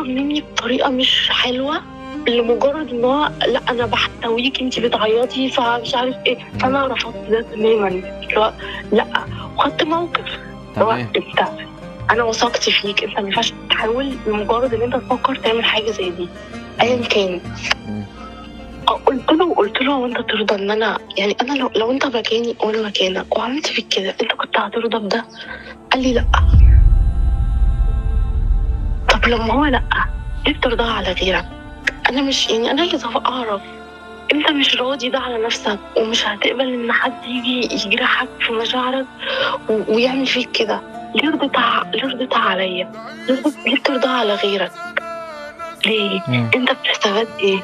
بيقرب مني بطريقه مش حلوه، لمجرد ان هو لا انا بحتويك انت بتعيطي فمش عارف ايه. فانا رفضت ده تماما، لا، وخدت موقف. تمام. انت، انا وثقت فيك، انت ما ينفعش تحاول لمجرد ان انت تفكر تعمل حاجه زي دي ايا كان. قلت له وانت ترضى ان انا، يعني انا لو انت مكاني وانا مكانك وعملت فيك كده، انت كنت هترضى بده؟ قال لي لا. طب لما هو لا، ليه بترضاها على غيرك؟ انا مش، يعني انا عايزه اعرف، انت مش راضي ده على نفسك ومش هتقبل ان حد يجي يجرحك في مشاعرك ويعمل فيك كده؟ ليه رضيتها عليا؟ ليه بترضاها على غيرك؟ ليه؟ انت بتستفاد ايه؟